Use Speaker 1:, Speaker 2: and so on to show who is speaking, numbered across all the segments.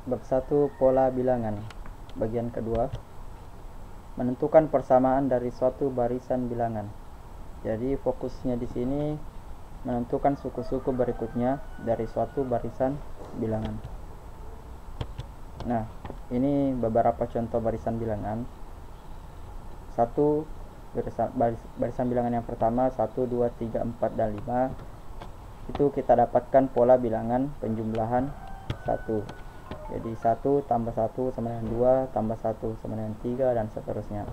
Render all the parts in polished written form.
Speaker 1: Bab 1 pola bilangan. Bagian kedua, menentukan persamaan dari suatu barisan bilangan. Jadi fokusnya di sini menentukan suku-suku berikutnya dari suatu barisan bilangan. Nah, ini beberapa contoh barisan bilangan. Barisan bilangan yang pertama 1, 2, 3, 4, dan 5. Itu kita dapatkan pola bilangan penjumlahan 1. Jadi 1 tambah 1 sama dengan 2, tambah 1 sama dengan 3, dan seterusnya.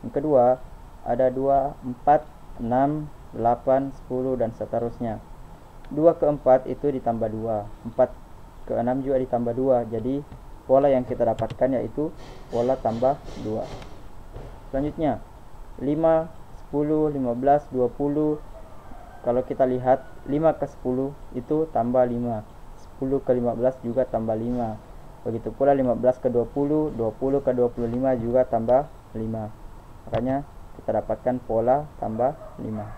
Speaker 1: Yang kedua, ada 2, 4, 6, 8, 10, dan seterusnya. 2 ke 4 itu ditambah 2, 4 ke 6 juga ditambah 2. Jadi pola yang kita dapatkan yaitu pola tambah 2. Selanjutnya 5, 10, 15, 20. Kalau kita lihat 5 ke 10 itu tambah 5, 10 ke 15 juga tambah 5. Begitu pula 15 ke 20, 20 ke 25 juga tambah 5. Makanya kita dapatkan pola tambah 5.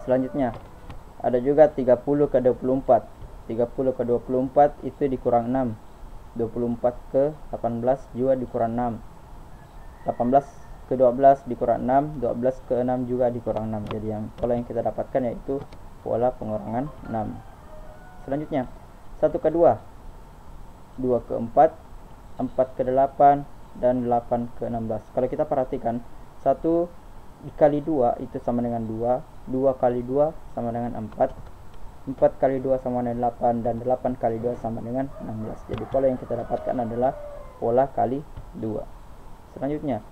Speaker 1: Selanjutnya ada juga 30 ke 24. 30 ke 24 itu dikurang 6. 24 ke 18 juga dikurang 6. 18 ke 12 dikurang 6, 12 ke 6 juga dikurang 6. Jadi pola yang kita dapatkan yaitu pola pengurangan 6. Selanjutnya 1 ke 2, 2 ke 4, 4 ke 8, dan 8 ke 16. Kalau kita perhatikan 1 dikali 2 itu sama dengan 2, 2 kali 2 sama dengan 4, 4 kali 2 sama dengan 8, dan 8 kali 2 sama dengan 16. Jadi pola yang kita dapatkan adalah pola kali 2. Selanjutnya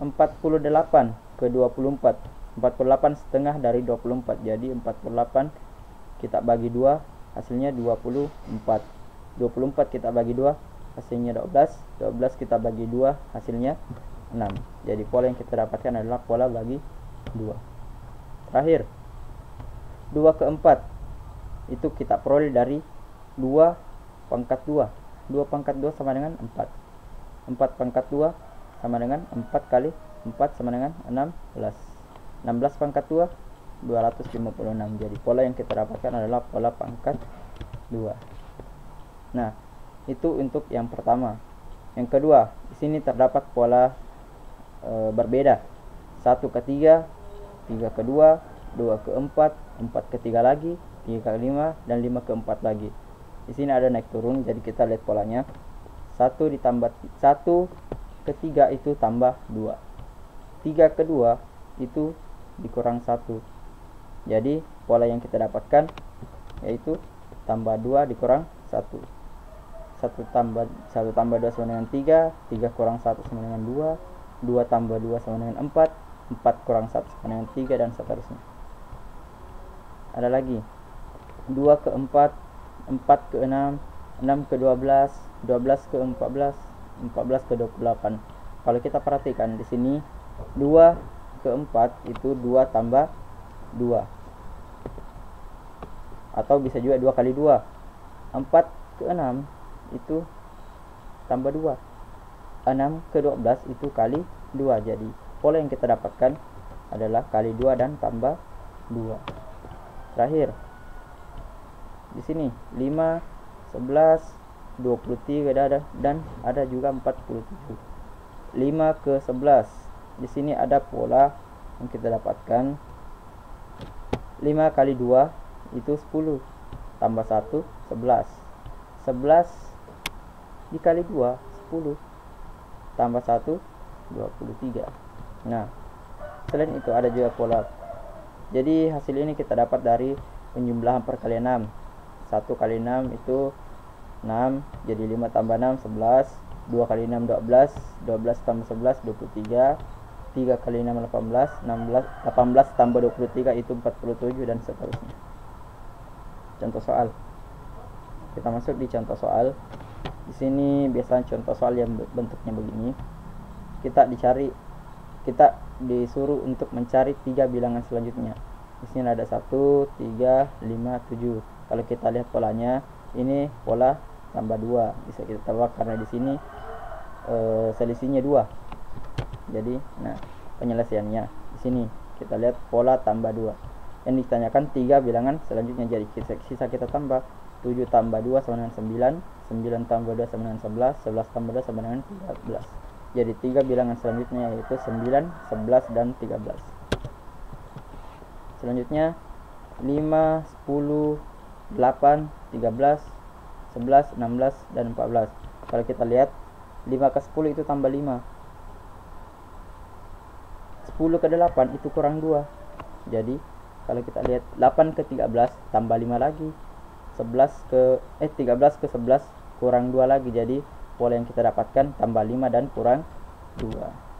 Speaker 1: 48 ke 24. 48 setengah dari 24. Jadi 48 kita bagi 2 hasilnya 24. 24 kita bagi 2 hasilnya 12. 12 kita bagi 2 hasilnya 6. Jadi pola yang kita dapatkan adalah pola bagi 2. Terakhir 2 ke 4 itu kita peroleh dari 2 pangkat 2. 2 pangkat 2 sama dengan 4. 4 pangkat 2 sama dengan 4 kali 4 sama dengan 16. 16 pangkat 2 256. Jadi pola yang kita dapatkan adalah pola pangkat 2. Nah, itu untuk yang pertama. Yang kedua, di sini terdapat pola berbeda. 1 ke 3, 3 ke 2, 2 ke 4, 4 ke 3 lagi, 3 ke 5, dan 5 ke 4 lagi. Di sini ada naik turun, jadi kita lihat polanya. 1 ditambah 1 ke 3 itu tambah 2. 3 ke 2 itu dikurang 1. Jadi pola yang kita dapatkan yaitu tambah 2 dikurang 1. 1 tambah 2 sama dengan 3, 3 kurang 1 sama dengan 2, 2 tambah 2 sama dengan 4, 4 kurang 1 sama dengan 3, dan seterusnya. Ada lagi 2 ke 4, 4 ke 6, 6 ke 12, 12 ke 14, 14 ke 28. Kalau kita perhatikan di sini 2 ke 4 itu 2 tambah 2. Atau bisa juga 2 kali 2. 4 ke 6 itu tambah 2. 6 ke 12 itu kali 2. Jadi pola yang kita dapatkan adalah kali 2 dan tambah 2. Terakhir di sini 5, 11, 23 dan ada juga 47. 5 ke 11. Di sini ada pola yang kita dapatkan 5 kali 2 itu 10 tambah 1 11. 11 dikali 2 10 tambah 1 23. Nah, selain itu ada juga pola. Jadi hasil ini kita dapat dari penjumlahan perkalian 6. 1 kali 6 itu 6, jadi 5 tambah 6 11, 2 kali 6 12, 12 tambah 11 23, 3 kali 6 18, 18 tambah 23 itu 47, dan seterusnya. Contoh soal. Kita masuk di contoh soal. Di sini biasanya contoh soal yang bentuknya begini. Kita disuruh untuk mencari 3 bilangan selanjutnya. Di sini ada 1, 3, 5, 7. Kalau kita lihat polanya, ini pola tambah 2. Bisa kita tambah karena di sini selisihnya 2. Jadi, nah, penyelesaiannya di sini kita lihat pola tambah 2. Yang ditanyakan 3 bilangan selanjutnya. Jadi sisa kita tambah 7 tambah 2 sama dengan 9, 9 tambah 2 sama dengan 11, 11 tambah 2 sama dengan 13. Jadi 3 bilangan selanjutnya yaitu 9, 11, dan 13. Selanjutnya 5, 10, 8, 13, 11, 16, dan 14. Kalau kita lihat 5 ke 10 itu tambah 5, 10 ke 8 itu kurang 2. Jadi kalau kita lihat 8 ke 13 tambah 5 lagi, 13 ke 11 kurang 2 lagi. Jadi pola yang kita dapatkan tambah 5 dan kurang 2.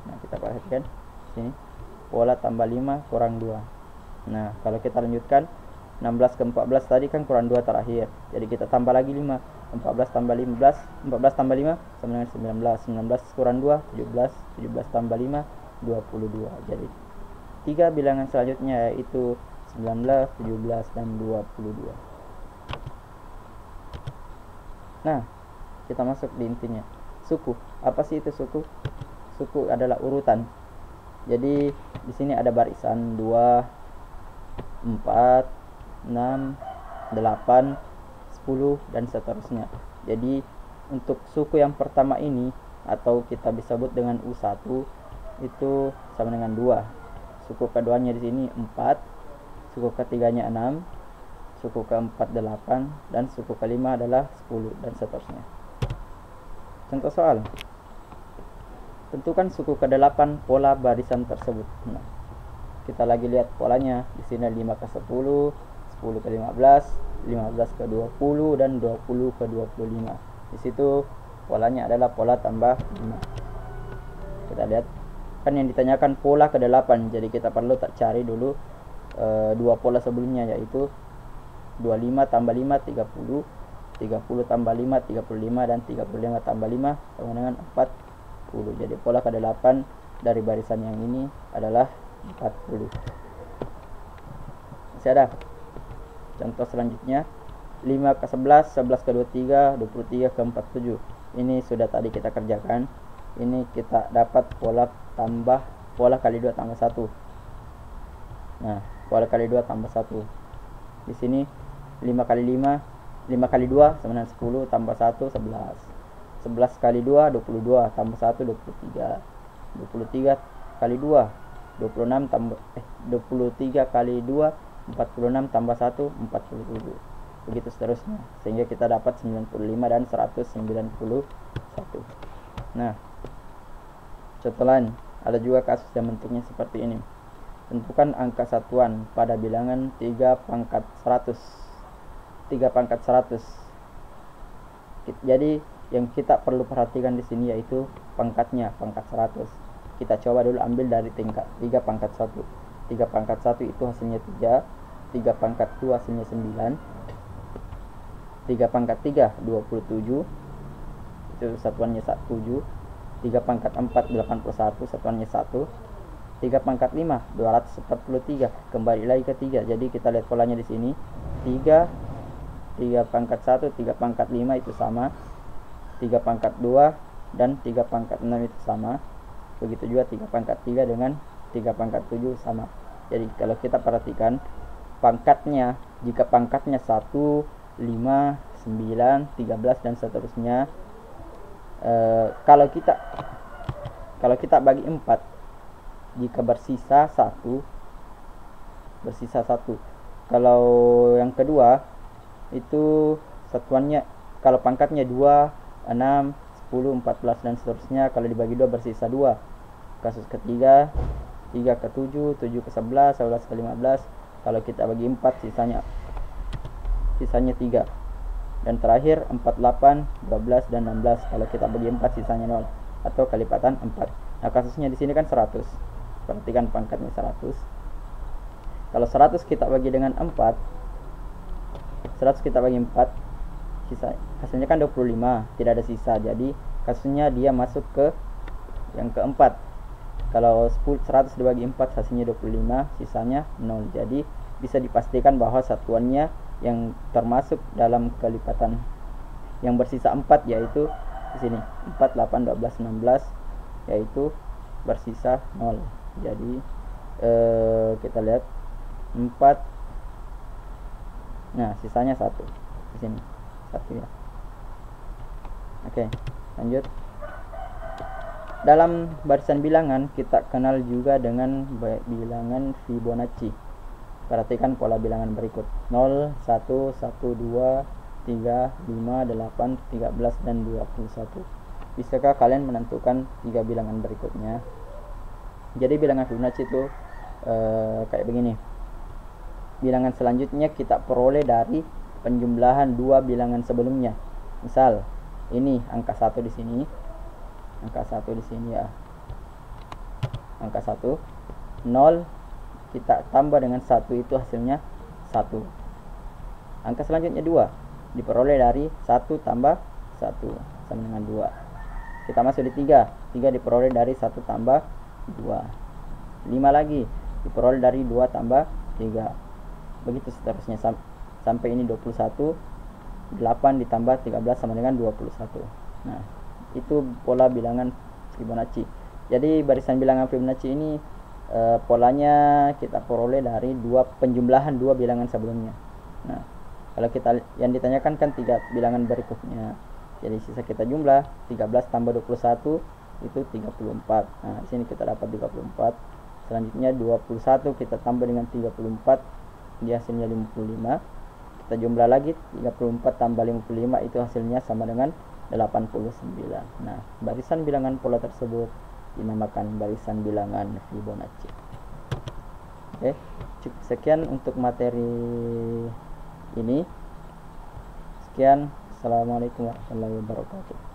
Speaker 1: Nah, kita perhatikan sini pola tambah 5 kurang 2. Nah, kalau kita lanjutkan 16 ke 14 tadi kan kurang 2 terakhir. Jadi kita tambah lagi 5. 14 tambah 15, 14 tambah 5 sama dengan 19. 19 kurang 2, 17. 17 tambah 5, 22. Jadi 3 bilangan selanjutnya yaitu 19, 17, dan 22. Nah, kita masuk di intinya. Suku. Apa sih itu suku? Suku adalah urutan. Jadi di sini ada barisan 2, 4, 6, 8, 10, dan seterusnya. Jadi untuk suku yang pertama ini, atau kita bisa sebut dengan U1, itu sama dengan 2. Suku keduanya di sini 4, suku ketiganya 6, suku keempat 8, dan suku kelima adalah 10, dan seterusnya. Contoh soal. Tentukan suku ke-8 pola barisan tersebut. Nah, kita lagi lihat polanya. Di sini 5 ke 10, 10 ke 15, 15 ke 20, dan 20 ke 25. Di situ polanya adalah pola tambah 5. Kita lihat kan yang ditanyakan pola ke-8, jadi kita perlu tak cari dulu dua pola sebelumnya, yaitu 25 tambah 5 30, 30 tambah 5 35, dan 35 tambah 5 sama dengan 40. Jadi pola ke-8 dari barisan yang ini adalah 40. Masih ada contoh selanjutnya 5 ke 11, 11 ke 23, 23 ke 47. Ini sudah tadi kita kerjakan. Ini kita dapat pola kali 2 tambah 1. Nah, pola kali 2 tambah 1. Di sini 5 kali 5, 5 kali 2 sama dengan 10, tambah 1 11. 11 kali 2 22, tambah 1 23. 23 kali 2 26 tambah 23 kali 2 46 tambah 1 47. Begitu seterusnya sehingga kita dapat 95 dan 191. Nah, contoh lain, ada juga kasus yang bentuknya seperti ini. Tentukan angka satuan pada bilangan 3 pangkat 100. 3 pangkat 100. Jadi yang kita perlu perhatikan di sini yaitu pangkatnya, pangkat 100. Kita coba dulu ambil dari tingkat 3 pangkat 1. 3 pangkat 1 itu hasilnya 3. 3 pangkat 2 hasilnya 9. 3 pangkat 3 27. Itu satuannya 7. 3 pangkat 4 81, satuannya 1. 3 pangkat 5 243. Kembali lagi ke 3. Jadi kita lihat polanya di sini. 3 pangkat 1, 3 pangkat 5 itu sama. 3 pangkat 2 dan 3 pangkat 6 itu sama. Begitu juga 3 pangkat 3 dengan 3 pangkat 7 sama. Jadi kalau kita perhatikan pangkatnya, jika pangkatnya 1, 5, 9, 13 dan seterusnya, kalau kita bagi 4, jika bersisa 1. Kalau yang kedua itu satuannya, kalau pangkatnya 2, 6, 10, 14 dan seterusnya, kalau dibagi 2 bersisa 2. Kasus ketiga 3 ke 7, 7 ke 11, 11 ke 15. Kalau kita bagi 4 sisanya 3. Dan terakhir 4, 8, 12 dan 16. Kalau kita bagi 4 sisanya 0 atau kelipatan 4. Nah, kasusnya di sini kan 100. Perhatikan pangkatnya 100. Kalau 100 kita bagi dengan 4, 100 kita bagi 4, sisa hasilnya kan 25, tidak ada sisa. Jadi kasusnya dia masuk ke yang keempat. Kalau 100 dibagi 4 hasilnya 25, sisanya 0. Jadi bisa dipastikan bahwa satuannya yang termasuk dalam kelipatan yang bersisa 4 yaitu di sini 4, 8, 12, 16 yaitu bersisa 0. Jadi kita lihat 4. Nah, sisanya 1 di sini. 1 ya. Oke, lanjut. Dalam barisan bilangan kita kenal juga dengan bilangan Fibonacci. Perhatikan pola bilangan berikut: 0, 1, 1, 2, 3, 5, 8, 13, dan 21. Bisakah kalian menentukan 3 bilangan berikutnya? Jadi bilangan Fibonacci itu kayak begini. Bilangan selanjutnya kita peroleh dari penjumlahan 2 bilangan sebelumnya. Misal, ini angka 1 di sini. Angka 1 di sini ya. Angka 1, 0 kita tambah dengan 1, itu hasilnya 1. Angka selanjutnya 2 diperoleh dari 1 tambah 1 sama dengan 2. Kita masuk di 3 diperoleh dari 1 tambah 2. 5 lagi diperoleh dari 2 tambah 3. Begitu seterusnya sampai ini 21. 8 ditambah 13 sama dengan 21. Nah, itu pola bilangan Fibonacci. Jadi barisan bilangan Fibonacci ini polanya kita peroleh dari penjumlahan 2 bilangan sebelumnya. Nah, kalau kita yang ditanyakan kan 3 bilangan berikutnya. Jadi sisa kita jumlah 13 tambah 21 itu 34. Nah, di sini kita dapat 34. Selanjutnya 21 kita tambah dengan 34, dia hasilnya 55. Kita jumlah lagi 34 tambah 55, itu hasilnya sama dengan 89. Nah, barisan bilangan pola tersebut dinamakan barisan bilangan Fibonacci. Oke, cukup sekian untuk materi ini. Sekian, assalamualaikum warahmatullahi wabarakatuh.